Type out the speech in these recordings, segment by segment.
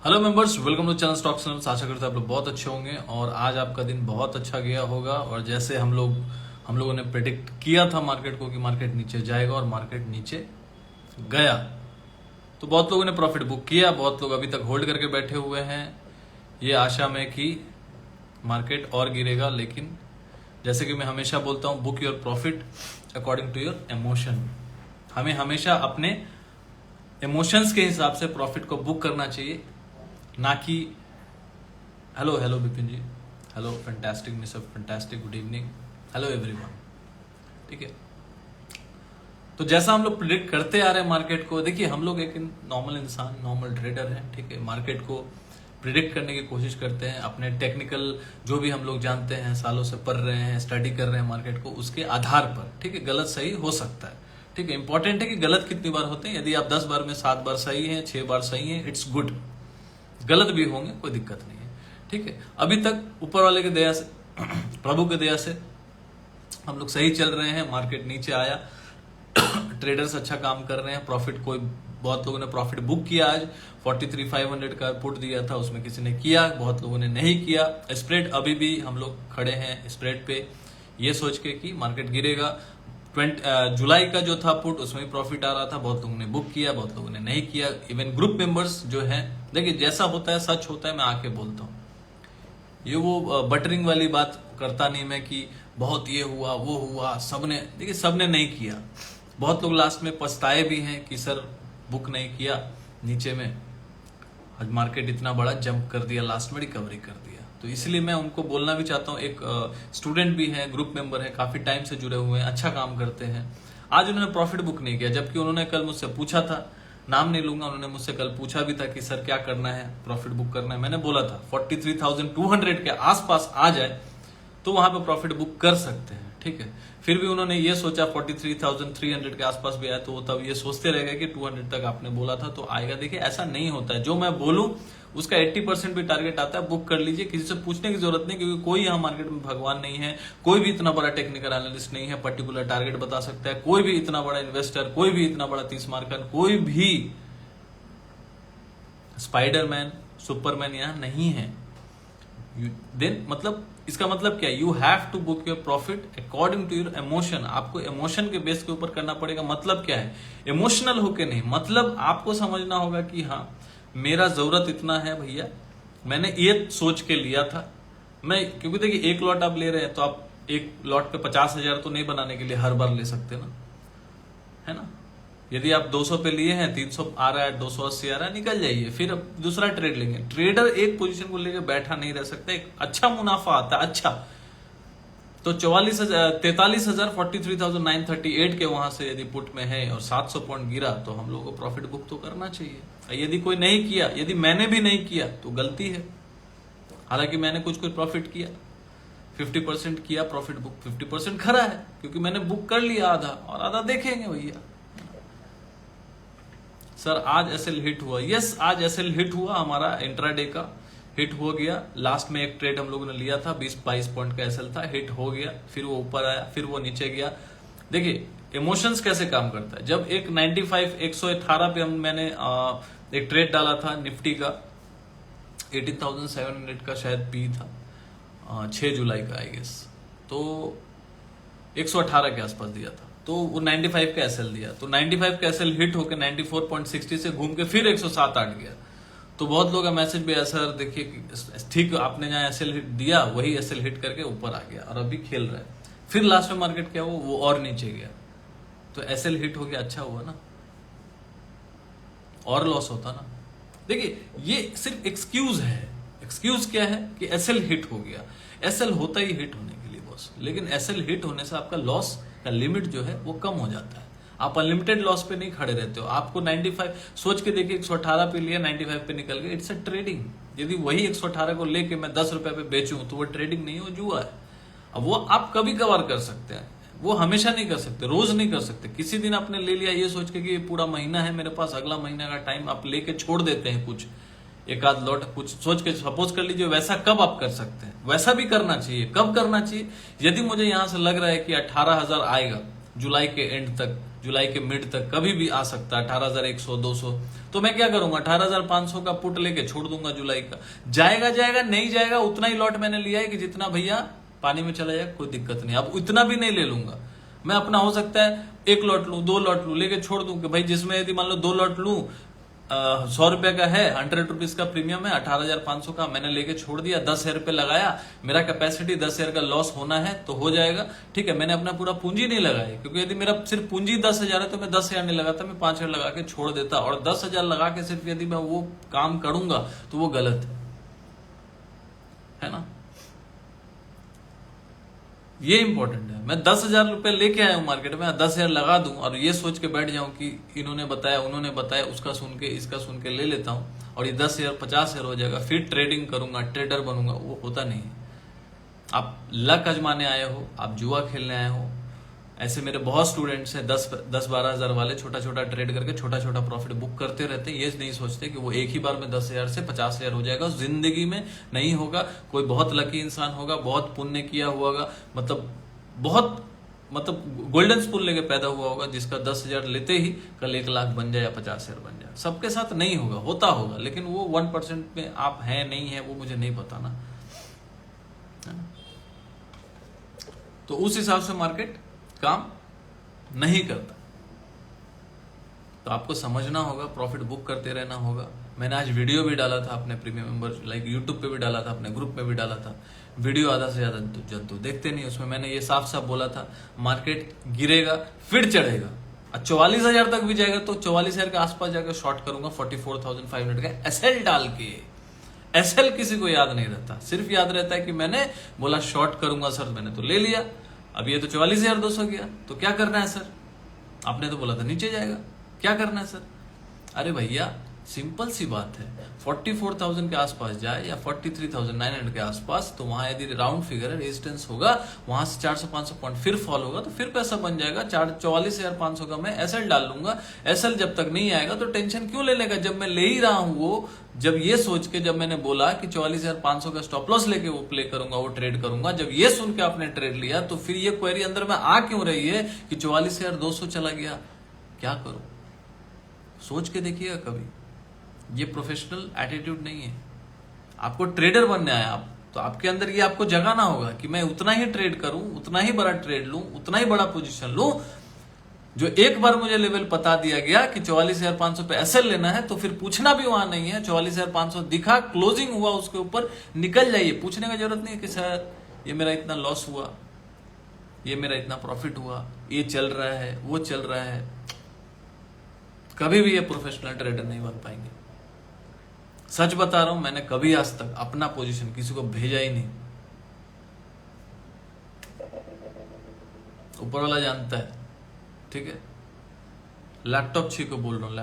Hello members, welcome to channel stocks analysis. आशा करते हैं आप लोग बहुत अच्छे होंगे और आज आपका दिन बहुत अच्छा गया होगा। और जैसे हम लोगों ने प्रेडिक्ट किया था मार्केट को कि मार्केट नीचे जाएगा और मार्केट नीचे गया, तो बहुत लोगों ने प्रॉफिट बुक किया, बहुत लोग अभी तक होल्ड करके बैठे हुए हैं ये आशा में कि मार्केट और गिरेगा। लेकिन जैसे कि मैं हमेशा बोलता हूं, book your profit according to your emotion. हमें हमेशा अपने इमोशंस के हिसाब से प्रॉफिट को बुक करना चाहिए, ना कि hello Vipin ji, hello fantastic mister fantastic, good evening, hello everyone. ठीक है, तो जैसा हम लोग प्रिडिक्ट करते आ रहे हैं मार्केट को, देखिए हम लोग एक नॉर्मल इंसान, नॉर्मल ट्रेडर हैं। ठीक है, मार्केट को प्रिडिक्ट करने की कोशिश करते हैं अपने टेक्निकल जो भी हम लोग जानते हैं, सालों से पढ़ रहे हैं, स्टडी कर रहे हैं मार्केट को, उसके आधार पर। ठीक है, गलत सही हो सकता है। ठीक है, इंपॉर्टेंट है कि गलत कितनी बार होते हैं। यदि आप 10 बार में 7 बार सही हैं, 6 बार सही हैं, इट्स गुड। गलत भी होंगे, कोई दिक्कत नहीं है। ठीक है, अभी तक ऊपर वाले की दया से, प्रभु की दया से हम लोग सही चल रहे हैं। मार्केट नीचे आया, ट्रेडर्स अच्छा काम कर रहे हैं, प्रॉफिट कोई बहुत लोगों ने प्रॉफिट बुक किया। आज 43,500 का पुट दिया था, उसमें किसी ने किया, बहुत लोगों ने नहीं किया। स्प्रेड अभी भी हम लोग खड़े हैं स्प्रेड पे, ये सोच के कि मार्केट गिरेगा। जुलाई का जो था पुट, उसमें भी प्रॉफिट आ रहा था, बहुत लोगों ने बुक किया, बहुत लोगों ने नहीं किया। इवन ग्रुप मेंबर्स जो हैं, देखिए जैसा होता है सच होता है, मैं आके बोलता हूँ। ये वो बटरिंग वाली बात करता नहीं मैं कि बहुत ये हुआ वो हुआ, सबने, देखिए सबने नहीं किया। बहुत लोग लास्ट में पछताए भी हैं कि सर बुक नहीं किया नीचे में, आज मार्केट इतना बड़ा जंप कर दिया, लास्ट में रिकवरी कर दिया। तो इसलिए मैं उनको बोलना भी चाहता हूँ, एक स्टूडेंट भी है, ग्रुप मेंबर है, काफी टाइम से जुड़े हुए हैं, अच्छा काम करते हैं। आज उन्होंने प्रॉफिट बुक नहीं किया, जबकि उन्होंने कल मुझसे पूछा था, नाम नहीं लूंगा, उन्होंने मुझसे कल पूछा भी था कि सर क्या करना है, प्रॉफिट बुक करना है। मैंने बोला था 43,200 के आसपास आ जाए तो वहां पे प्रॉफिट बुक कर सकते हैं। ठीक है, फिर भी उन्होंने ये सोचा 43,300 के आसपास भी आया, तो वो तब ये सोचते रह गए कि 200 तक आपने बोला था तो आएगा। देखिए ऐसा नहीं होता है, जो मैं बोलूं उसका 80% भी टारगेट आता है। बुक कर लीजिए, किसी से पूछने की जरूरत नहीं, क्योंकि कोई यहाँ मार्केट में भगवान नहीं है, कोई भी इतना बड़ा टेक्निकल एनालिस्ट नहीं है पर्टिकुलर टारगेट बता सकता है, कोई भी इतना बड़ा इन्वेस्टर, कोई भी इतना बड़ा 30 मार्कर, कोई भी स्पाइडरमैन सुपरमैन यहाँ नहीं है। देन मतलब इसका मतलब क्या है, you have to book your profit according to your emotion. आपको इमोशन के बेस के ऊपर करना पड़ेगा। मतलब क्या है, इमोशनल होके नहीं, मतलब आपको समझना होगा कि हाँ मेरा जरूरत इतना है भैया, मैंने ये सोच के लिया था मैं, क्योंकि देखिए एक लॉट आप ले रहे हैं तो आप एक लॉट पे 50,000 तो नहीं बनाने के लिए हर बार ले सकते ना, है ना। यदि आप 200 पे लिए हैं, 300 आ रहा है, 280 आ रहा है, निकल जाइए, फिर अब दूसरा ट्रेड लेंगे। ट्रेडर एक पोजीशन को लेकर बैठा नहीं रह सकता, एक अच्छा मुनाफा आता है अच्छा। तो 43,000 43,938 के वहां से यदि पुट में है और 700 पॉइंट गिरा, तो हम लोगों को प्रॉफिट बुक तो करना चाहिए। यदि कोई नहीं किया, यदि मैंने भी नहीं किया तो गलती है। हालांकि मैंने कुछ प्रॉफिट किया, 50% किया प्रॉफिट बुक, 50% खरा है क्योंकि मैंने बुक कर लिया आधा, और आधा देखेंगे भैया। सर आज एसएल हिट हुआ, यस आज एसएल हिट हुआ, हमारा इंट्राडे का हिट हो गया। लास्ट में एक ट्रेड हम लोगों ने लिया था, 20-22 पॉइंट का एसएल था, हिट हो गया, फिर वो ऊपर आया, फिर वो नीचे गया। देखिए इमोशंस कैसे काम करता है। जब एक 95 118 पे मैंने एक ट्रेड डाला था निफ्टी का, 18,700 का शायद पी था, 6 जुलाई का आई गेस, तो 118 के आसपास दिया था, तो वो 95 का एसएल दिया, तो 95 का एसएल हिट होकर 94.60 से घूम के फिर 107-8 गया। तो बहुत लोगों का मैसेज भी है, सर देखिए ठीक आपने जहां एसएल हिट दिया वही एसएल हिट करके ऊपर आ गया और अभी खेल रहा है। फिर लास्ट में मार्केट क्या हुआ, वो और नीचे गया, तो एसएल हिट हो गया, अच्छा हुआ ना, और लॉस होता ना। देखिए ये सिर्फ एक्सक्यूज है। एक्सक्यूज क्या है कि एसएल हिट हो गया, एसएल होता ही हिट होने के लिए बॉस, लेकिन एसएल हिट होने से आपका लॉस का लिमिट जो है वो कम हो जाता है। आप अनलिमिटेड लॉस पे नहीं खड़े रहते हो। आपको 95 सोच के देखिए, 118 पे लिया, 95 पे निकल गया, इट्स अ ट्रेडिंग। यदि वही 118 को लेके मैं 10 रुपए पे बेचूं तो वो ट्रेडिंग नहीं हो, जुआ है। अब वो आप कभी कभार कर सकते हैं, वो हमेशा नहीं कर सकते, रोज नहीं कर सकते। किसी दिन आपने ले लिया ये सोच के कि पूरा महीना है मेरे पास, अगला महीना का टाइम आप लेके छोड़ देते हैं, कुछ एक आध लॉट कुछ सोच के, सपोज कर लीजिए, वैसा कब आप कर सकते हैं, वैसा भी करना चाहिए। कब करना चाहिए, यदि मुझे यहां से लग रहा है कि 18,000 आएगा जुलाई के एंड तक, जुलाई के मिड तक कभी भी आ सकता है 18,100 200। तो मैं क्या करूंगा 18,500 का पुट लेके छोड़ दूंगा जुलाई का। जाएगा जाएगा, नहीं जाएगा उतना ही लॉट मैंने लिया है कि जितना भैया पानी में चला जाए कोई दिक्कत नहीं। अब इतना भी नहीं ले लूंगा मैं, अपना हो सकता है 1 लॉट लू 2 लॉट लू लेके छोड़ दूं कि भाई जिसमें यदि मान लो 2 लॉट लू 100 रुपए का है, 100 रुपीज का प्रीमियम है, 18,500 का मैंने लेके छोड़ दिया, 10,000 रुपए लगाया, मेरा कैपेसिटी 10,000 का लॉस होना है तो हो जाएगा, ठीक है। मैंने अपना पूरा पूंजी नहीं लगाया, क्योंकि यदि मेरा सिर्फ पूंजी 10,000 है तो मैं 10,000 नहीं लगाता, मैं 5,000 लगा के छोड़ देता। और 10,000 लगा के सिर्फ यदि मैं वो काम करूंगा तो वो गलत है ना। ये इंपॉर्टेंट है। मैं 10,000 रुपए लेके आया हूं मार्केट में, 10,000 लगा दूं और ये सोच के बैठ जाऊं कि इन्होंने बताया उन्होंने बताया, उसका सुन के इसका सुन के ले लेता हूं और ये 10,000 50,000 हो जाएगा, फिर ट्रेडिंग करूंगा, ट्रेडर बनूंगा, वो होता नहीं है। आप लक आजमाने आए हो, आप जुआ खेलने आए हो। ऐसे मेरे बहुत स्टूडेंट्स हैं 10-12 हजार वाले, छोटा छोटा ट्रेड करके छोटा छोटा प्रॉफिट बुक करते रहते हैं। ये नहीं सोचते कि वो एक ही बार में 10,000 से 50,000 हो जाएगा। जिंदगी में नहीं होगा। कोई बहुत लकी इंसान होगा, बहुत पुण्य किया हुआ होगा, मतलब गोल्डन स्पून लेके पैदा हुआ होगा, जिसका 10,000 लेते ही कल 1 लाख बन जाए या 50,000 बन जाए। सबके साथ नहीं होगा, होता होगा, लेकिन वो 1% में आप हैं नहीं है वो मुझे नहीं पता ना। तो उस हिसाब से मार्केट काम नहीं करता। तो आपको समझना होगा, प्रॉफिट बुक करते रहना होगा। मैंने आज वीडियो भी डाला था अपने प्रीमियम मेंबर लाइक यूट्यूब पे भी डाला था, अपने ग्रुप में भी डाला था। वीडियो आधा से ज्यादा जंतु देखते नहीं, उसमें मैंने ये साफ साफ बोला था मार्केट गिरेगा फिर चढ़ेगा, 44,000 तक भी जाएगा तो 44,000 के आसपास जाकर शॉर्ट करूंगा 44,500 का एसएल डाल के। एसएल किसी को याद नहीं रहता, सिर्फ याद रहता है कि मैंने बोला शॉर्ट करूंगा सर, मैंने तो ले लिया, अब ये तो 44,200 गया, तो क्या करना है सर? आपने तो बोला था नीचे जाएगा, क्या करना है सर? अरे भैया सिंपल सी बात है, 44,000 के आसपास जाए या 43,900 के आसपास, तो वहां यदि राउंड फिगर है रेजिस्टेंस होगा, वहां से 400-500 पॉइंट फिर फॉल होगा तो फिर पैसा बन जाएगा। 44,500 का मैं एसएल डाल लूंगा। एसएल जब तक नहीं आएगा तो टेंशन क्यों ले लेगा, जब मैं ले ही रहा हूं वो। जब ये सोच के जब मैंने बोला कि 44,500 का स्टॉप लॉस लेके वो प्ले करूंगा, वो ट्रेड करूंगा, जब ये सुन के आपने ट्रेड लिया तो फिर ये क्वेरी अंदर में आ क्यों रही है कि 44,200 चला गया, क्या करूं? सोच के देखिएगा कभी। ये प्रोफेशनल एटीट्यूड नहीं है। आपको ट्रेडर बनने आया आप, तो आपके अंदर ये आपको जगाना होगा कि मैं उतना ही ट्रेड करूं, उतना ही बड़ा ट्रेड लूं, उतना ही बड़ा पोजीशन लूं। जो एक बार मुझे लेवल बता दिया गया कि 44,500 पे एसएल लेना है, तो फिर पूछना भी वहां नहीं है। 44,500 दिखा, क्लोजिंग हुआ उसके ऊपर, निकल जाइए। पूछने की जरूरत नहीं है कि सर ये मेरा इतना लॉस हुआ, ये मेरा इतना प्रॉफिट हुआ, ये चल रहा है, वो चल रहा है। कभी भी ये प्रोफेशनल ट्रेडर नहीं बन पाएंगे। सच बता रहा हूं, मैंने कभी आज तक अपना पोजीशन किसी को भेजा ही नहीं। ऊपर वाला जानता है, ठीक है। लैपटॉप छू के बोल रहा हूं,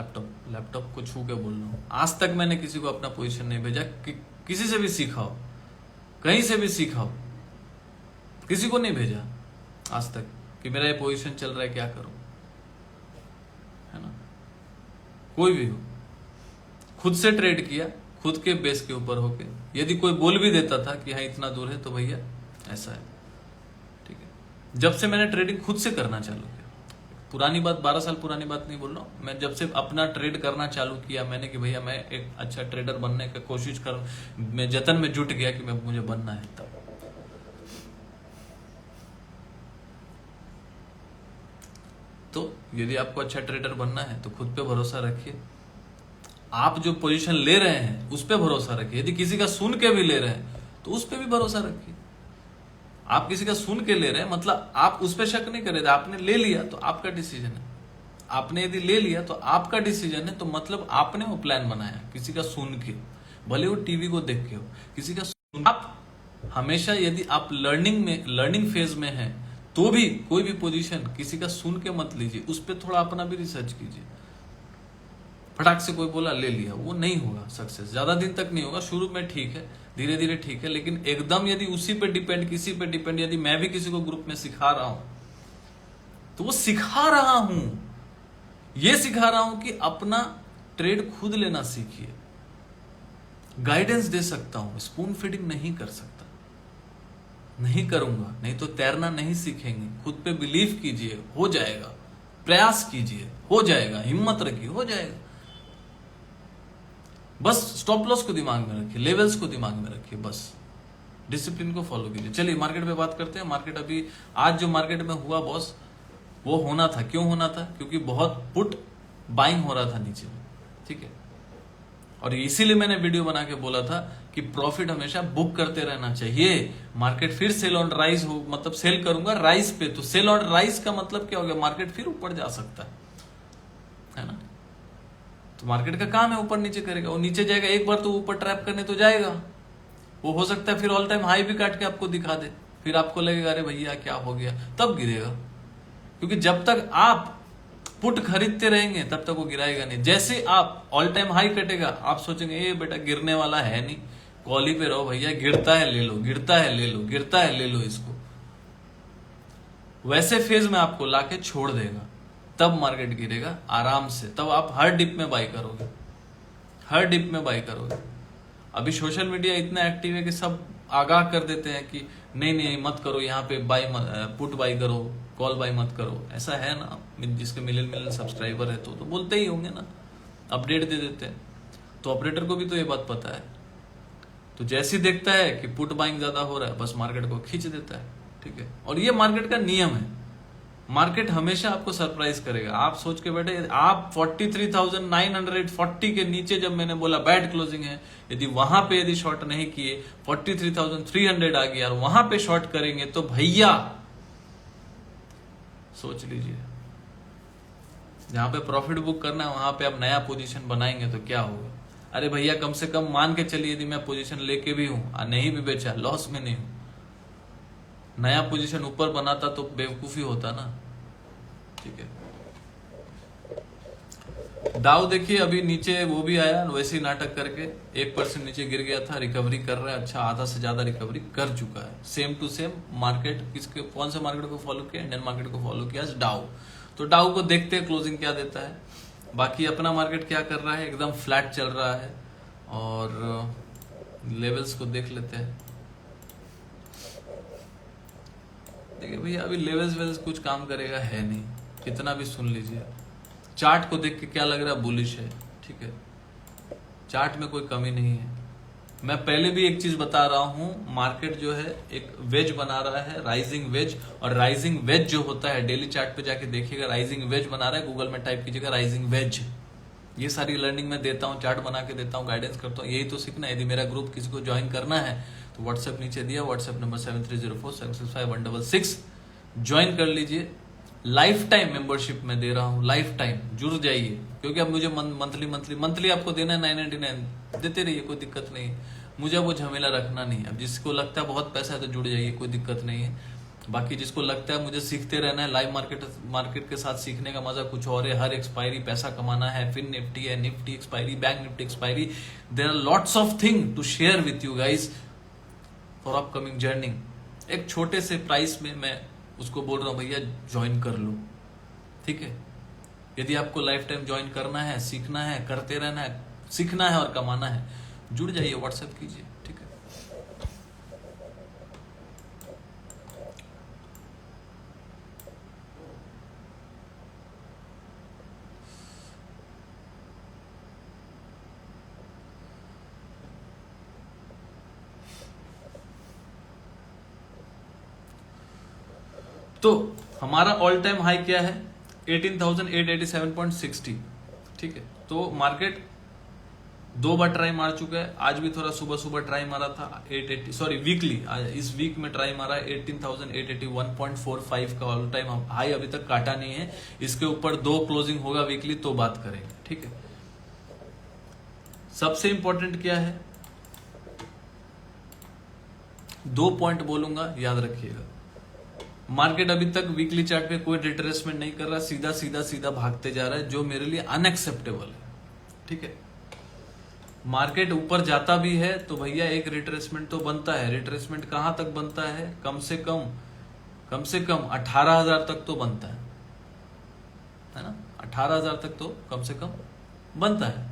लैपटॉप को छू के बोल रहा हूं। आज तक मैंने किसी को अपना पोजीशन नहीं भेजा। किसी से भी सीखा हो, कहीं से भी सीखा हो, किसी को नहीं भेजा आज तक कि मेरा ये पोजीशन चल रहा है, क्या करूं, है ना। कोई भी हो, खुद से ट्रेड किया, खुद के बेस के ऊपर होके। यदि कोई बोल भी देता था कि हाँ इतना दूर है, तो भैया ऐसा है, ठीक है। जब से मैंने ट्रेडिंग खुद से करना चालू किया, पुरानी बात, 12 साल पुरानी बात नहीं बोल रहा हूं मैं, जब से अपना ट्रेड करना चालू किया मैंने कि भैया मैं एक अच्छा ट्रेडर बनने की कोशिश कर, मैं जतन में जुट गया कि मुझे बनना है। तब तो यदि आपको अच्छा ट्रेडर बनना है तो खुद पे भरोसा रखिए। आप जो पोजीशन ले रहे हैं उस पे भरोसा रखिए। यदि किसी का सुन के भी ले रहे हैं तो उस पे भी भरोसा रखिए। आप किसी का सुन के ले रहे हैं मतलब आप उस पे शक नहीं कर रहे थे, आपने ले लिया तो आपका डिसीजन है। आपने यदि ले लिया तो आपका डिसीजन है, तो मतलब आपने वो प्लान बनाया किसी का सुन के, भले वो टीवी को देख के हो, किसी का सुन। आप हमेशा यदि आप लर्निंग फेज में हैं तो भी कोई भी पोजीशन किसी का सुन के मत लीजिए, उस पर थोड़ा अपना भी रिसर्च कीजिए। फटाक से कोई बोला ले लिया, वो नहीं होगा सक्सेस, ज्यादा दिन तक नहीं होगा। शुरू में ठीक है, धीरे धीरे ठीक है, लेकिन एकदम यदि उसी पे डिपेंड, किसी पे डिपेंड, यदि मैं भी किसी को ग्रुप में सिखा रहा हूं तो वो सिखा रहा हूं, ये सिखा रहा हूं कि अपना ट्रेड खुद लेना सीखिए। गाइडेंस दे सकता हूं, स्पून फीडिंग नहीं कर सकता, नहीं करूंगा, नहीं तो तैरना नहीं सीखेंगे। खुद पे बिलीव कीजिए, हो जाएगा। प्रयास कीजिए, हो जाएगा, हिम्मत रखिए, हो जाएगा। बस स्टॉप लॉस को दिमाग में रखिए, लेवल्स को दिमाग में रखिए, बस डिसिप्लिन को फॉलो कीजिए। चलिए मार्केट पे बात करते हैं। मार्केट अभी आज जो मार्केट में हुआ बॉस, वो होना था। क्यों होना था? क्योंकि बहुत पुट बाइंग हो रहा था नीचे, ठीक है। और इसीलिए मैंने वीडियो बना के बोला था कि प्रॉफिट हमेशा बुक करते रहना चाहिए। मार्केट फिर सेल ऑन राइज हो, मतलब सेल करूंगा राइज पे, तो सेल ऑन राइज का मतलब क्या हो गया? मार्केट फिर ऊपर जा सकता है ना। तो मार्केट का काम है ऊपर नीचे करेगा, वो नीचे जाएगा, एक बार तो ऊपर ट्रैप करने तो जाएगा, वो हो सकता है फिर ऑल टाइम हाई भी काट के आपको दिखा दे, फिर आपको लगेगा अरे भैया क्या हो गया, तब गिरेगा। क्योंकि जब तक आप पुट खरीदते रहेंगे तब तक वो गिराएगा नहीं। जैसे आप ऑल टाइम हाई कटेगा, आप सोचेंगे ये बेटा गिरने वाला है नहीं, कॉल ही पे रहो भैया, गिरता है ले लो, गिरता है ले लो, गिरता है ले लो इसको। वैसे फेज में आपको लाके छोड़ देगा, तब मार्केट गिरेगा आराम से। तब आप हर डिप में बाई करोगे, हर डिप में बाई करोगे। अभी सोशल मीडिया इतना एक्टिव है कि सब आगाह कर देते हैं कि नहीं नहीं मत करो, यहाँ पे बाई पुट बाई करो, कॉल बाई मत करो। ऐसा है ना, जिसके मिलियन सब्सक्राइबर है तो बोलते ही होंगे ना, अपडेट दे देते हैं। तो ऑपरेटर को भी तो ये बात पता है। तो जैसे ही देखता है कि पुट बाइंग ज्यादा हो रहा है, बस मार्केट को खींच देता है, ठीक है। और ये मार्केट का नियम है। मार्केट हमेशा आपको सरप्राइज करेगा। आप सोच के बैठे, आप 43,940 के नीचे जब मैंने बोला बैड क्लोजिंग है, यदि वहां पे यदि शॉर्ट नहीं किए, 43,300 आ गया और वहां पे शॉर्ट करेंगे तो भैया सोच लीजिए, जहां पे प्रॉफिट बुक करना है वहां पे आप नया पोजीशन बनाएंगे तो क्या होगा। अरे भैया कम से कम मान के चलिए, यदि मैं पोजीशन लेके भी हूं और नहीं भी बेचा, लॉस में नहीं हूं, नया पोजीशन ऊपर बनाता तो बेवकूफी होता ना, ठीक है। दाव देखिए अभी नीचे वो भी आया, वैसे ही नाटक करके 1% नीचे गिर गया था, रिकवरी कर रहा है, अच्छा आधा से ज्यादा रिकवरी कर चुका है। सेम टू सेम मार्केट किसके, कौन से मार्केट को फॉलो किया? इंडियन मार्केट को फॉलो किया, डाउ। तो डाउ को देखते हैं क्लोजिंग क्या देता है। बाकी अपना मार्केट क्या कर रहा है, एकदम फ्लैट चल रहा है। और लेवल्स को देख लेते हैं। देखिए भैया अभी लेवल्स वेल्स कुछ काम करेगा है नहीं, कितना भी सुन लीजिए। चार्ट को देख के क्या लग रहा है? बुलिश है, ठीक है। चार्ट में कोई कमी नहीं है। मैं पहले भी एक चीज बता रहा हूं, मार्केट जो है एक वेज बना रहा है, राइजिंग वेज। और राइजिंग वेज जो होता है, डेली चार्ट पे जाके देखिएगा, राइजिंग वेज बना रहा है, गूगल में टाइप कीजिएगा राइजिंग वेज। ये सारी लर्निंग मैं देता हूँ, चार्ट बना के देता हूँ, गाइडेंस करता हूँ, यही तो सीखना है। यदि मेरा ग्रुप किसी को ज्वाइन करना है तो व्हाट्सएप नीचे दिया, व्हाट्सएप नंबर 7304765166 ज्वाइन कर लीजिए। लाइफ टाइम मेंबरशिप में दे रहा हूँ, लाइफ टाइम जुड़ जाइए। क्योंकि अब मुझे मंथली आपको देना है 999, देते रहिए, कोई दिक्कत नहीं है। मुझे वो झमेला रखना नहीं है। अब जिसको लगता है बहुत पैसा है तो जुड़ जाइए, कोई दिक्कत नहीं है। बाकी जिसको लगता है मुझे सीखते रहना है, लाइव मार्केट के साथ सीखने का मजा कुछ और है, हर एक्सपायरी पैसा कमाना है, फिर निफ्टी है, Nifty expiry, bank Nifty expiry, there are lots of thing to share with you guys for upcoming journey. एक छोटे से प्राइस में मैं उसको बोल रहा हूं भैया ज्वाइन कर लो, ठीक है। यदि आपको लाइफ टाइम ज्वाइन करना है, सीखना है, करते रहना है, सीखना है और कमाना है, जुड़ जाइए, व्हाट्सएप कीजिए, ठीक है। तो हमारा ऑल टाइम हाई क्या है? 18,887.60, ठीक है। तो मार्केट 2 बार ट्राई मार चुका है। आज भी थोड़ा सुबह सुबह ट्राई मारा था 880, सॉरी वीकली, इस वीक में ट्राई मारा 18,881.45 का ऑल टाइम हाई अभी तक काटा नहीं है। इसके ऊपर 2 क्लोजिंग होगा वीकली तो बात करेंगे, ठीक है। सबसे इंपॉर्टेंट क्या है, 2 पॉइंट बोलूंगा, याद रखिएगा। मार्केट अभी तक वीकली चार्ट पे कोई रिट्रेसमेंट नहीं कर रहा, सीधा सीधा सीधा भागते जा रहा है, जो मेरे लिए अनएक्सेप्टेबल है, ठीक है। मार्केट ऊपर जाता भी है तो भैया एक रिट्रेसमेंट तो बनता है। रिट्रेसमेंट कहां तक बनता है? कम से कम 18,000 तक तो बनता है ना। 18,000 तक तो कम से कम बनता है।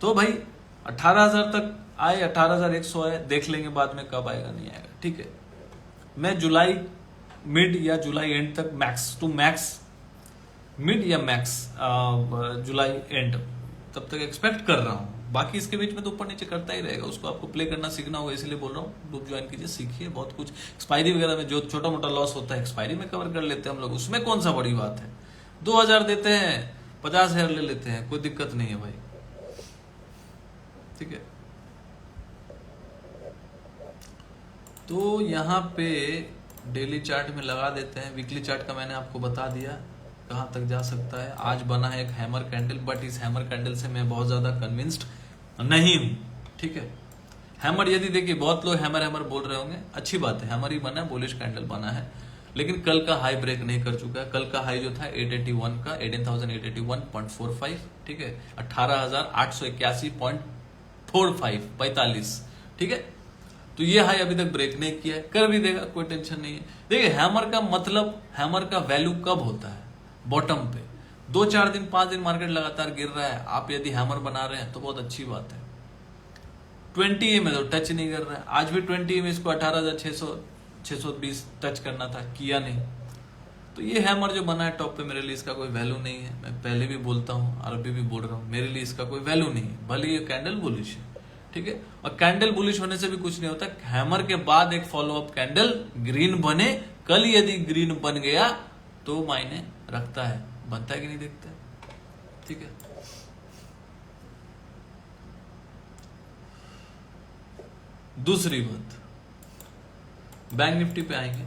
तो भाई 18,000 तक आए, 18,100 आए, देख लेंगे बाद में कब आएगा नहीं आएगा, ठीक है। मैं जुलाई मिड या जुलाई एंड तक मैक्स टू मैक्स मिड या मैक्स जुलाई एंड तब तक एक्सपेक्ट कर रहा हूँ। बाकी इसके बीच में तो ऊपर नीचे करता ही रहेगा, उसको आपको प्ले करना सीखना होगा, इसलिए बोल रहा हूँ ग्रुप ज्वाइन कीजिए, सीखिए बहुत कुछ। एक्सपायरी वगैरह में जो छोटा मोटा लॉस होता है एक्सपायरी में कवर कर लेते हैं हम लोग, उसमें कौन सा बड़ी बात है। 2000 देते हैं 50,000 ले लेते हैं, कोई दिक्कत नहीं है भाई, ठीक है। तो यहाँ पे डेली चार्ट में लगा देते हैं। वीकली चार्ट का मैंने आपको बता दिया कहाँ तक जा सकता है। आज बना है एक हैमर कैंडल, बट इस हैमर कैंडल से मैं बहुत ज्यादा कन्विंस्ड नहीं हूँ, ठीक है। हैमर यदि देखिए बहुत लोग हैमर हैमर बोल रहे होंगे, अच्छी बात है, हैमर ही बना है, बुलिश कैंडल बना है, लेकिन कल का हाई ब्रेक नहीं कर चुका है। कल का हाई जो था 881 का 18,881.45, ठीक है, 18,881.45, ठीक है। तो ये हाई अभी तक ब्रेक नहीं किया है, कर भी देगा, कोई टेंशन नहीं है। देखिए हैमर का मतलब, हैमर का वैल्यू कब होता है, बॉटम पे 2-4 दिन 5 दिन मार्केट लगातार गिर रहा है, आप यदि हैमर बना रहे हैं तो बहुत अच्छी बात है। 20 में तो टच नहीं कर रहा है, आज भी 20 में इसको 18,620 टच करना था, किया नहीं। तो ये हैमर जो बना है टॉप पे, मेरे लिए इसका कोई वैल्यू नहीं है। मैं पहले भी बोलता हूँ और अभी भी बोल रहा हूँ, मेरे लिए इसका कोई वैल्यू नहीं है, भले ये कैंडल बुलिश है, ठीक है। और कैंडल बुलिश होने से भी कुछ नहीं होता, हैमर के बाद एक फॉलोअप कैंडल ग्रीन बने, कल यदि ग्रीन बन गया तो मायने रखता है, बनता है कि नहीं देखते, ठीक है। दूसरी बात, बैंक निफ्टी पे आएंगे,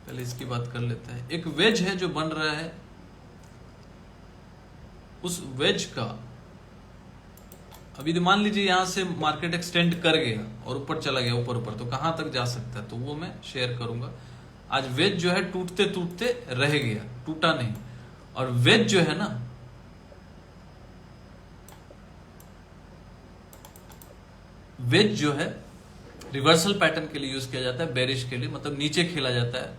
पहले इसकी बात कर लेते हैं। एक वेज है जो बन रहा है, उस वेज का अभी मान लीजिए यहां से मार्केट एक्सटेंड कर गया और ऊपर चला गया, ऊपर ऊपर, तो कहां तक जा सकता है, तो वो मैं शेयर करूंगा। आज वेज जो है टूटते टूटते रह गया, टूटा नहीं। और वेज जो है ना, वेज जो है रिवर्सल पैटर्न के लिए यूज किया जाता है, बेरिश के लिए, मतलब नीचे खेला जाता है।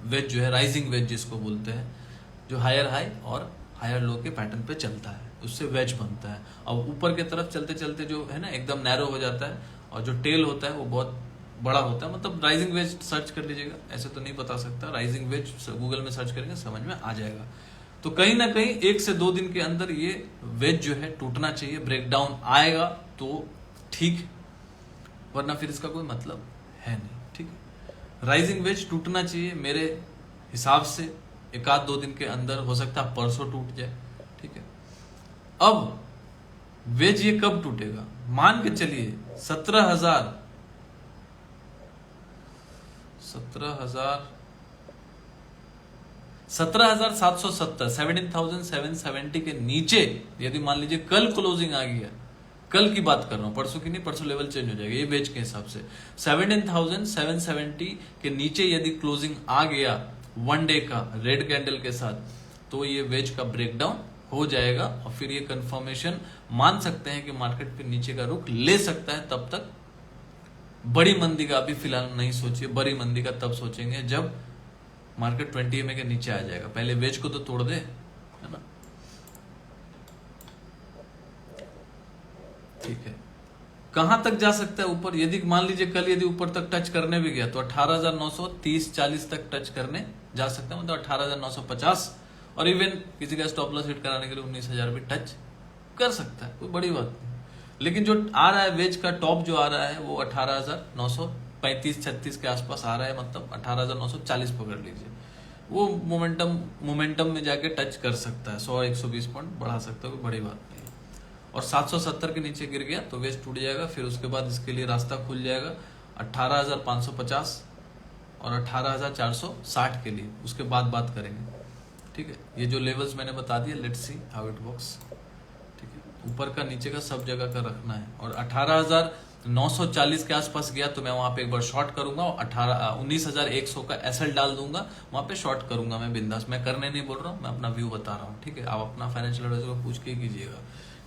वेज जो है राइजिंग वेज जिसको बोलते हैं, जो हायर हाई और हायर लो के पैटर्न पे चलता है, उससे वेज बनता है। और ऊपर की तरफ चलते चलते जो है ना एकदम नैरो हो जाता है, और जो टेल होता है वो बहुत बड़ा होता है। मतलब राइजिंग वेज सर्च कर लीजिएगा, ऐसे तो नहीं बता सकता, राइजिंग वेज गूगल में सर्च करेंगे समझ में आ जाएगा। तो कहीं ना कहीं 1 से 2 दिन के अंदर ये वेज जो है टूटना चाहिए, ब्रेकडाउन आएगा तो ठीक, वरना फिर इसका कोई मतलब है नहीं, ठीक है। राइजिंग वेज टूटना चाहिए मेरे हिसाब से 1-2 दिन के अंदर, हो सकता है परसों टूट जाए, ठीक है। अब वेज ये कब टूटेगा, मान के चलिए 17,770 17,770 के नीचे यदि मान लीजिए कल क्लोजिंग आ गया, कल की बात कर रहा हूं, परसों की नहीं, परसों लेवल चेंज हो जाएगा ये वेज के हिसाब से। 17,770 के नीचे यदि क्लोजिंग आ गया वन डे का रेड कैंडल के साथ, तो ये वेज का ब्रेकडाउन हो जाएगा, और फिर ये कंफर्मेशन मान सकते हैं कि मार्केट पे नीचे का रुख ले सकता है। तब तक बड़ी मंदी का अभी फिलहाल नहीं सोचिए, बड़ी मंदी का तब सोचेंगे जब मार्केट 20 EMA के नीचे आ जाएगा। पहले वेज को तो तोड़ दे, है ना, ठीक है। कहां तक जा सकता है ऊपर, यदि मान लीजिए कल यदि ऊपर तक टच करने भी गया तो 18,930-40 तक टच करने जा सकता है, मतलब 18,950, और इवन किसी का स्टॉप लॉस हिट कराने के लिए 19,000 भी टच कर सकता है, कोई बड़ी बात नहीं। लेकिन जो आ रहा है वेज का टॉप जो आ रहा है वो 18,935-36 के आसपास आ रहा है, मतलब 18,940 पकड़ लीजिए। वो मोमेंटम में जाके टच कर सकता है, 100-120 पॉइंट बढ़ा सकता है, कोई बड़ी बात नहीं। और 770 के नीचे गिर गया तो वेज टूट जाएगा, फिर उसके बाद इसके लिए रास्ता खुल जाएगा 18,550 और 18,460 के लिए, उसके बाद बात करेंगे, ठीक है। ये जो लेवल्स मैंने बता दिए, let's see how it works, ठीक है। ऊपर का नीचे का सब जगह का रखना है, और 18,940 के आसपास गया तो मैं वहां पे एक बार शॉर्ट करूंगा, और 19,100 का एसएल डाल दूंगा, वहां पे शॉर्ट करूंगा मैं बिंदास। मैं करने नहीं बोल रहा हूँ, मैं अपना व्यू बता रहा हूँ, ठीक है। आप अपना फाइनेंशियल एडवाइजर को पूछ के कीजिएगा,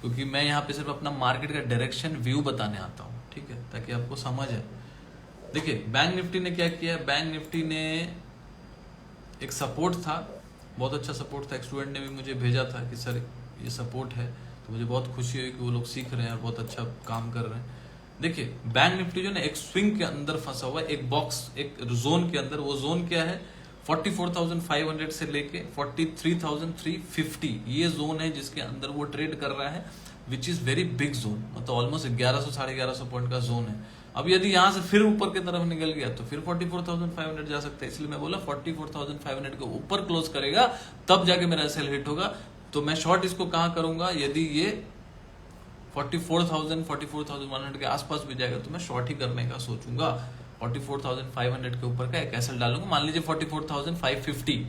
क्योंकि मैं यहाँ पे सिर्फ अपना मार्केट का डायरेक्शन व्यू बताने आता हूँ, ठीक है, ताकि आपको समझ आए। देखिए बैंक निफ्टी ने क्या किया, बैंक निफ्टी ने एक सपोर्ट था, बहुत अच्छा सपोर्ट था, एक स्टूडेंट ने भी मुझे भेजा था कि सर ये सपोर्ट है, तो मुझे बहुत खुशी हुई कि वो लोग सीख रहे हैं और बहुत अच्छा काम कर रहे हैं। देखिए बैंक निफ्टी जो ना एक स्विंग के अंदर फंसा हुआ है, एक बॉक्स, एक जोन के अंदर। वो जोन क्या है, 44,500 से लेके 43,350 ये जोन है जिसके अंदर वो ट्रेड कर रहा है, which is very big zone, मतलब ऑलमोस्ट 1100 1150 पॉइंट का जोन है। अब यदि यहां से फिर ऊपर की तरफ निकल गया तो फिर 44,500 जा सकता है, इसलिए मैं बोला 44,500 के ऊपर क्लोज करेगा तब जाके मेरा सेल हिट होगा। तो मैं शॉर्ट इसको कहां करूंगा, यदि ये 44,000 44,100 के आसपास भी जाएगा तो मैं शॉर्ट ही करने का सोचूंगा। 44,500 के ऊपर का एक एसएल डालूंगा, मान लीजिए 44,550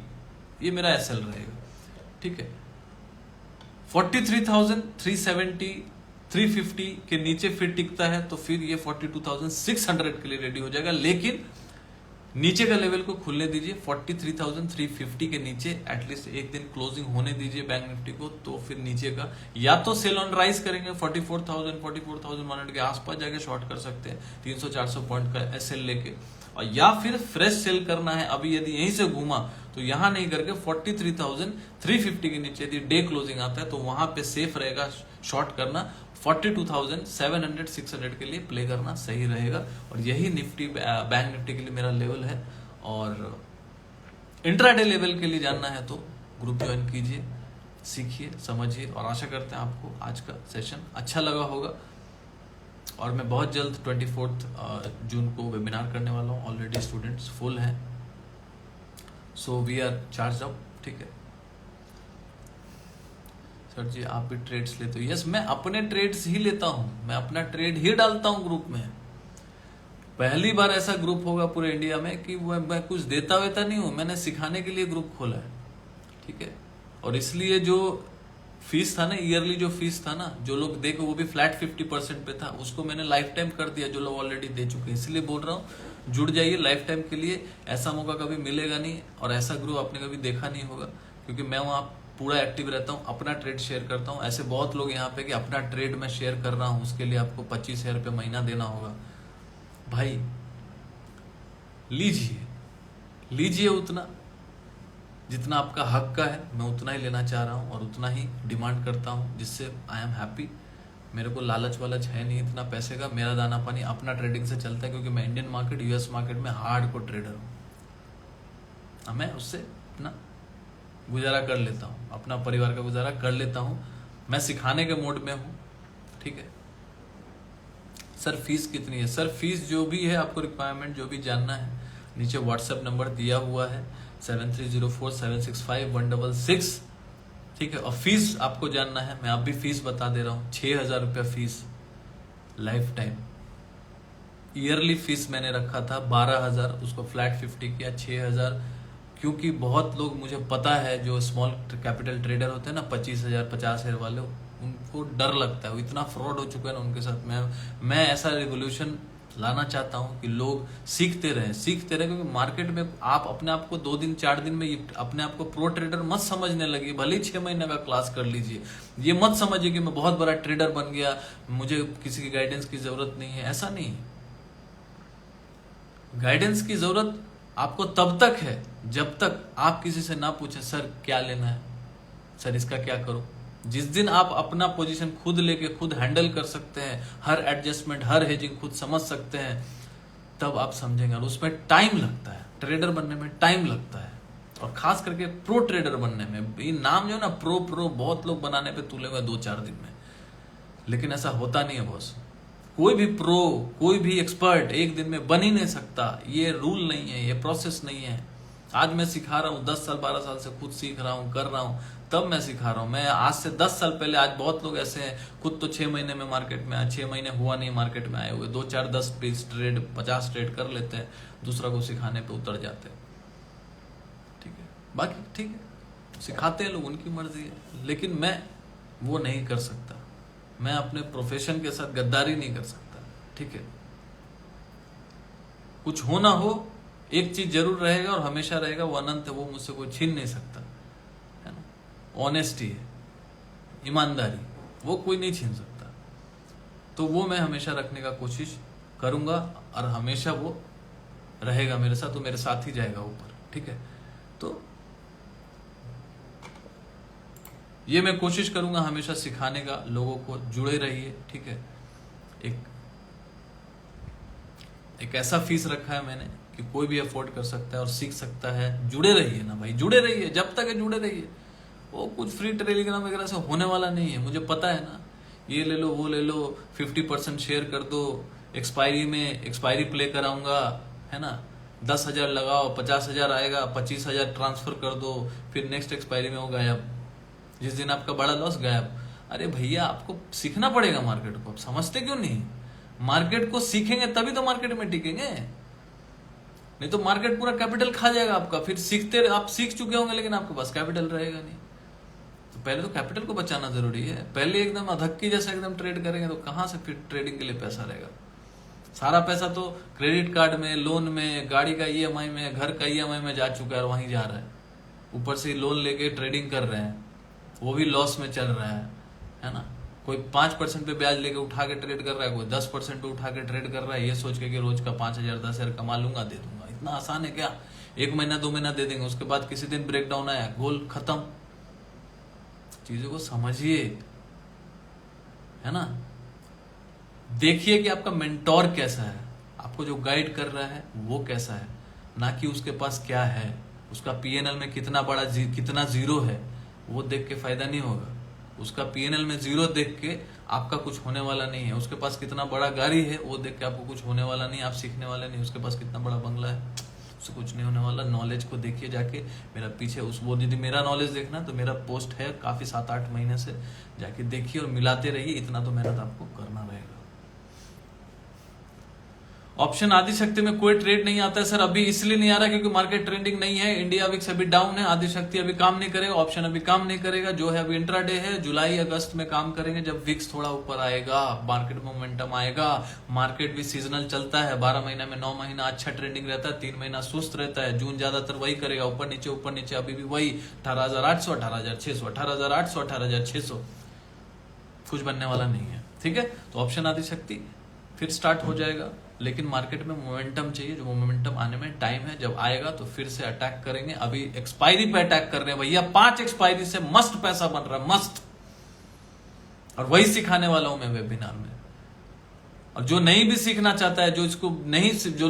ये मेरा एसएल रहेगा, ठीक है। 43,370 350 के नीचे फिर टिकता है तो फिर ये 42,600 के लिए रेडी हो जाएगा, लेकिन नीचे का लेवल को खुलने दीजिए। 43,350 के नीचे एटलीस्ट एक दिन क्लोजिंग होने दीजिए बैंक निफ्टी को, तो फिर नीचे का या तो सेल ऑन राइज करेंगे 44,000 44,100 के आसपास जाके शॉर्ट कर सकते हैं 300-400 पॉइंट का एसएल लेके, और या फिर फ्रेश सेल करना है अभी यदि यहीं से घूमा तो यहां नहीं करके 43,350 के नीचे यदि डे क्लोजिंग आता है तो वहां पे सेफ रहेगा शॉर्ट करना। 42,700 600 के लिए प्ले करना सही रहेगा, और यही निफ्टी बैंक निफ्टी के लिए मेरा लेवल है। और इंट्राडे लेवल के लिए जानना है तो ग्रुप ज्वाइन कीजिए, सीखिए, समझिए, और आशा करते हैं आपको आज का सेशन अच्छा लगा होगा। और मैं बहुत जल्द 24 जून को वेबिनार करने वाला हूँ, ऑलरेडी स्टूडेंट्स फुल हैं, so we are charge up, ठीक है। सर जी आप भी ट्रेड्स लेते हो? यस, मैं अपने ट्रेड्स ही लेता हूं, मैं अपना ट्रेड ही डालता हूं ग्रुप में। पहली बार ऐसा ग्रुप होगा पूरे इंडिया में कि मैं कुछ देता वेता नहीं हूं, मैंने सिखाने के लिए ग्रुप खोला है, ठीक है। और इसलिए जो फीस था ना, ईयरली जो फीस था ना, जो लोग देखो वो भी फ्लैट 50% पे था, उसको मैंने लाइफ टाइम कर दिया, जो लोग ऑलरेडी दे चुके हैं। इसलिए बोल रहा हूँ जुड़ जाइए लाइफ टाइम के लिए, ऐसा मौका कभी मिलेगा नहीं, और ऐसा ग्रुप आपने कभी देखा नहीं होगा, क्योंकि मैं वहाँ पूरा एक्टिव रहता हूँ, अपना ट्रेड शेयर करता हूँ। ऐसे बहुत लोग यहाँ पे कि अपना ट्रेड मैं शेयर कर रहा हूँ, उसके लिए आपको 25,000 रुपये महीना देना होगा। भाई लीजिए उतना जितना आपका हक का है, मैं उतना ही लेना चाह रहा हूँ और उतना ही डिमांड करता हूँ, जिससे आई एम हैप्पी। मेरे को लालच वालच है नहीं इतना पैसे का, मेरा दाना पानी अपना ट्रेडिंग से चलता है, क्योंकि मैं इंडियन मार्केट यूएस मार्केट में हार्ड को ट्रेडर हूँ। मैं उससे अपना गुजारा कर लेता हूँ, अपना परिवार का गुजारा कर लेता हूँ, मैं सिखाने के मोड में हूँ, ठीक है। सर फीस कितनी है? सर फीस जो भी है, आपको रिक्वायरमेंट जो भी जानना है, नीचे व्हाट्सएप नंबर दिया हुआ है 7304765166, ठीक है। और फीस आपको जानना है, मैं अब भी फीस बता दे रहा हूँ, 6,000 रुपया fees life time. Yearly fees मैंने रखा था 12,000, उसको फ्लैट 50 किया 6,000, क्योंकि बहुत लोग मुझे पता है जो स्मॉल कैपिटल ट्रेडर होते हैं ना, 25,000 50,000 वाले, उनको डर लगता है, वो इतना फ्रॉड हो चुका है ना उनके साथ। मैं ऐसा रिवोल्यूशन लाना चाहता हूं कि लोग सीखते रहे, क्योंकि मार्केट में आप अपने आप को 2 दिन 4 दिन में अपने आप को प्रो ट्रेडर मत समझने लगिए। भले ही 6 महीने का क्लास कर लीजिए, ये मत समझिए कि मैं बहुत बड़ा ट्रेडर बन गया, मुझे किसी की गाइडेंस की जरूरत नहीं है, ऐसा नहीं। गाइडेंस की जरूरत आपको तब तक है जब तक आप किसी से ना पूछें, सर क्या लेना है, सर इसका क्या करूं। जिस दिन आप अपना पोजीशन खुद लेके खुद हैंडल कर सकते हैं, हर एडजस्टमेंट हर हेजिंग खुद समझ सकते हैं, तब आप समझेंगे। और उसमें टाइम लगता है, ट्रेडर बनने में टाइम लगता है, और खास करके प्रो ट्रेडर बनने में। ये नाम जो है ना प्रो बहुत लोग बनाने पे तुले हुए 2-4 दिन में, लेकिन ऐसा होता नहीं है बॉस। कोई भी प्रो, कोई भी एक्सपर्ट एक दिन में बन ही नहीं सकता। ये रूल नहीं है, ये प्रोसेस नहीं है। आज मैं सिखा रहा हूँ, 10 साल 12 साल से खुद सीख रहा हूँ, कर रहा हूँ, तब मैं सिखा रहा हूँ। मैं आज से 10 साल पहले, आज बहुत लोग ऐसे हैं खुद तो 6 महीने में मार्केट में आए, 6 महीने हुआ नहीं मार्केट में आए हुए, 2-4 10 ट्रेड 50 ट्रेड कर लेते हैं, दूसरा को सिखाने पे उतर जाते हैं, ठीक है। बाकी ठीक है, सिखाते हैं लोग, उनकी मर्जी है, लेकिन मैं वो नहीं कर सकता। मैं अपने प्रोफेशन के साथ गद्दारी नहीं कर सकता, ठीक है। कुछ हो ना हो, एक चीज जरूर रहेगा और हमेशा रहेगा, वो अनंत है, वो मुझसे कोई छीन नहीं सकता, है ना। ऑनेस्टी है, ईमानदारी, वो कोई नहीं छीन सकता। तो वो मैं हमेशा रखने का कोशिश करूंगा, और हमेशा वो रहेगा मेरे साथ, तो मेरे साथ ही जाएगा ऊपर, ठीक है। तो ये मैं कोशिश करूंगा हमेशा सिखाने का, लोगों को जुड़े रहिए, ठीक है। एक ऐसा फीस रखा है मैंने कि कोई भी अफोर्ड कर सकता है और सीख सकता है। जुड़े रहिए ना भाई, जुड़े रहिए, जब तक है जुड़े रहिए। वो कुछ फ्री टेलीग्राम वगैरह से होने वाला नहीं है, मुझे पता है ना। ये ले लो, वो ले लो, 50% शेयर कर दो, एक्सपायरी में एक्सपायरी प्ले कराऊंगा, है ना, 10,000 लगाओ, 50,000 आएगा, 25,000 ट्रांसफर कर दो, फिर नेक्स्ट एक्सपायरी में वो गायब, जिस दिन आपका बड़ा लॉस गायब। अरे भैया, आपको सीखना पड़ेगा मार्केट को, आप समझते क्यों नहीं? मार्केट को सीखेंगे तभी तो मार्केट में टिकेंगे, नहीं तो मार्केट पूरा कैपिटल खा जाएगा आपका। फिर सीखते, आप सीख चुके होंगे लेकिन आपके पास कैपिटल रहेगा नहीं। तो पहले तो कैपिटल को बचाना जरूरी है। पहले एकदम अधक्की जैसा एकदम ट्रेड करेंगे तो कहां से फिर ट्रेडिंग के लिए पैसा रहेगा? सारा पैसा तो क्रेडिट कार्ड में, लोन में, गाड़ी का ईएमआई में, घर का ईएमआई में जा चुका है और वहीं जा रहा है। ऊपर से लोन लेके ट्रेडिंग कर रहे हैं, वो भी लॉस में चल रहा है ना। कोई 5% पे ब्याज लेके उठा के ट्रेड कर रहा है, कोई 10% पे उठा के ट्रेड कर रहा है, ये सोच के कि रोज का 5,000 10,000 कमा लूंगा, दे दूंगा। इतना आसान है क्या? 1 महीना 2 महीना दे देंगे, उसके बाद किसी दिन ब्रेकडाउन आया, गोल खत्म। चीजों को समझिए, है ना। देखिए कि आपका मेंटोर कैसा है, आपको जो गाइड कर रहा है वो कैसा है, ना कि उसके पास क्या है, उसका पीएनएल में कितना जीरो है, वो देख के फायदा नहीं होगा। उसका पीएनएल में जीरो देख के आपका कुछ होने वाला नहीं है। उसके पास कितना बड़ा गाड़ी है वो देख के आपको कुछ होने वाला नहीं, आप सीखने वाले नहीं। उसके पास कितना बड़ा बंगला है, उससे कुछ नहीं होने वाला। नॉलेज को देखिए जाके, मेरा पीछे वो यदि मेरा नॉलेज देखना तो मेरा पोस्ट है काफी 7-8 महीने से, जाके देखिए और मिलाते रहिए। इतना तो मेहनत आपको करना रहेगा। ऑप्शन आदिशक्ति में कोई ट्रेड नहीं आता है सर, अभी इसलिए नहीं आ रहा क्योंकि मार्केट ट्रेंडिंग नहीं है, इंडिया विक्स अभी डाउन है, आदिशक्ति अभी काम नहीं करेगा, ऑप्शन अभी काम नहीं करेगा। जो है अभी इंट्राडे है, जुलाई अगस्त में काम करेंगे जब विक्स थोड़ा ऊपर आएगा, मार्केट में मोमेंटम आएगा। मार्केट भी सीजनल चलता है, 12 महीना में 9 महीना अच्छा ट्रेंडिंग रहता है, 3 महीना सुस्त रहता है। जून ज्यादातर वही करेगा, ऊपर नीचे ऊपर नीचे। अभी भी वही 18,800 18,600 18,800 18,600, कुछ बनने वाला नहीं है। ठीक है, तो ऑप्शन आदिशक्ति फिर स्टार्ट हो जाएगा, लेकिन मार्केट में मोमेंटम चाहिए। जो मोमेंटम आने में टाइम है, जब आएगा तो फिर से अटैक करेंगे। अभी एक्सपायरी पे अटैक कर रहे हैं भैया, 5 एक्सपायरी से मस्त पैसा बन रहा है, मस्त। और वही सिखाने वाला हूं मैं वेबिनार में। और जो नहीं भी सीखना चाहता है,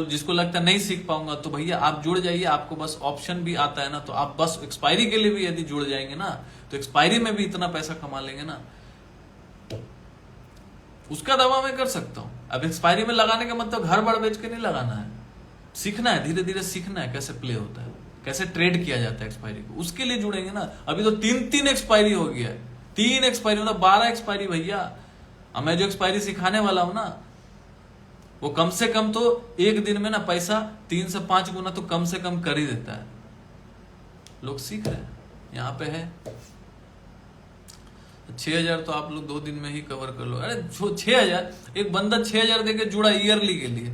जिसको लगता है नहीं सीख पाऊंगा, तो भैया आप जुड़ जाइए। आपको बस ऑप्शन भी आता है ना, तो आप बस एक्सपायरी के लिए भी यदि जुड़ जाएंगे ना, तो एक्सपायरी में भी इतना पैसा कमा लेंगे ना, उसका दावा मैं कर सकता हूं। अब एक्सपायरी में लगाने का मतलब घर बार बेच के नहीं लगाना है, सीखना है, धीरे धीरे सीखना है कैसे प्ले होता है, कैसे ट्रेड किया जाता है एक्सपायरी को, उसके लिए जुड़ेंगे ना। अभी तो 3 एक्सपायरी हो गया है, 3 एक्सपायरी मतलब 12 एक्सपायरी भैया। अब मैं जो एक्सपायरी सिखाने वाला हूं ना, वो कम से कम तो एक दिन में ना पैसा 3 से 5 गुना तो कम से कम कर ही देता है। लोग सीख रहे हैं, यहां पे है 6,000 तो आप लोग 2 दिन में ही कवर कर लो। अरे 6,000, एक बंदा 6,000 देके जुड़ा ईयरली के लिए,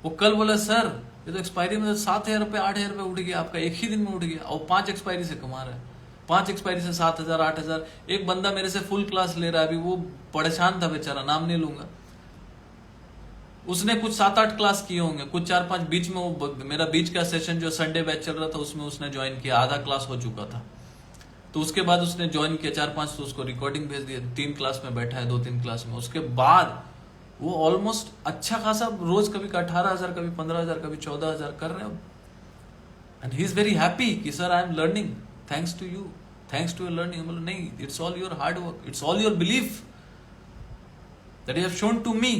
वो कल बोला सर ये तो एक्सपायरी में 7,000 रुपए 8,000 रुपए उठ गया, आपका एक ही दिन में उठ गया, और 5 एक्सपायरी से कमा रहा है। 5 एक्सपायरी से 7,000 8,000। एक बंदा मेरे से फुल क्लास ले रहा है, अभी वो परेशान था बेचारा, नाम नहीं लूंगा। उसने कुछ 7-8 क्लास किए होंगे, कुछ 4-5 बीच में, वो मेरा बीच का सेशन जो संडे बैच चल रहा था उसमें उसने ज्वाइन किया, आधा क्लास हो चुका था। तो उसके बाद उसने ज्वाइन किया 4-5, तो उसको रिकॉर्डिंग भेज दिया, 3 क्लास में बैठा है, 2-3 क्लास में। उसके बाद वो ऑलमोस्ट अच्छा खासा रोज कभी 18,000 कभी 15,000 कभी 14,000 कर रहे हो। And he is very happy कि sir I am learning thanks to you, thanks to your learning. मतलब नहीं, it's all your hard work, it's all your belief that you have shown to me.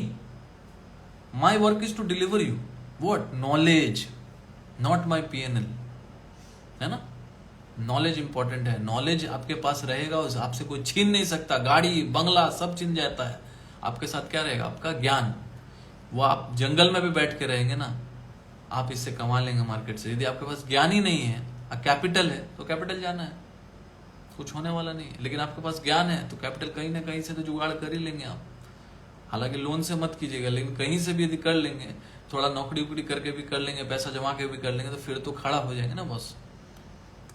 My work is to deliver you what knowledge, not my PNL, है ना। Knowledge important है, knowledge आपके पास रहेगा, आपसे कोई छीन नहीं सकता। गाड़ी बंगला सब छीन जाता है, आपके साथ क्या रहेगा? आपका ज्ञान। वो आप जंगल में भी बैठ के रहेंगे ना, आप इससे कमा लेंगे मार्केट से। यदि आपके पास ज्ञान ही नहीं है, कैपिटल है तो कैपिटल जाना है, कुछ होने वाला नहीं है। लेकिन आपके पास ज्ञान है तो कैपिटल कहीं ना कहीं से तो जुगाड़ कर ही लेंगे आप। हालांकि लोन से मत कीजिएगा, लेकिन कहीं से भी यदि कर लेंगे, थोड़ा नौकरी उकरी करके भी कर लेंगे, पैसा जमा के भी कर लेंगे, तो फिर तो खड़ा हो जाएंगे ना बॉस।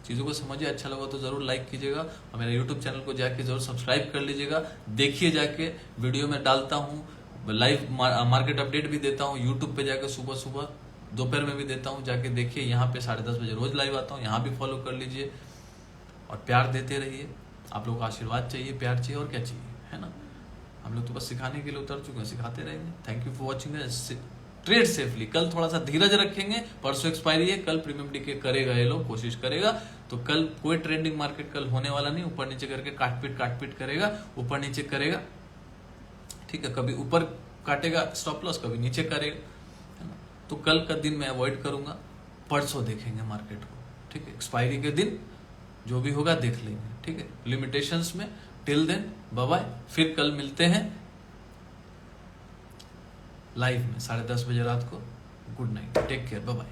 चीज़ों को समझिए, अच्छा लगा तो जरूर लाइक कीजिएगा और मेरे यूट्यूब चैनल को जाके जरूर सब्सक्राइब कर लीजिएगा। देखिए जाके, वीडियो में डालता हूँ, लाइव मार्केट अपडेट भी देता हूँ यूट्यूब पे जाके, सुबह सुबह दोपहर में भी देता हूँ, जाके देखिए। यहाँ पे 10:30 बजे रोज लाइव आता हूँ, यहाँ भी फॉलो कर लीजिए और प्यार देते रहिए। आप लोगों का आशीर्वाद चाहिए, प्यार चाहिए, और क्या चाहिए, है ना। हम लोग तो बस सिखाने के लिए उतर चुके हैं, सिखाते रहेंगे। Thank you for watching, trade safely. कल थोड़ा सा धीरज रखेंगे, परसों एक्सपायरी है, कल प्रीमियम डीके करेगा, ये लोग कोशिश करेगा, तो कल कोई ट्रेंडिंग मार्केट कल होने वाला नहीं। ऊपर नीचे करके काटपीट करेगा, ऊपर नीचे करेगा, ठीक है, कभी ऊपर काटेगा स्टॉप लॉस, कभी नीचे करेगा, है ना। तो कल का दिन मैं अवॉइड करूंगा, परसों देखेंगे मार्केट को, ठीक है। एक्सपायरी के दिन जो भी होगा देख लेंगे, ठीक है, लिमिटेशंस में। टिल देन बाय बाय, फिर कल मिलते हैं लाइव में 10:30 बजे रात को। Good night, take care, bye bye.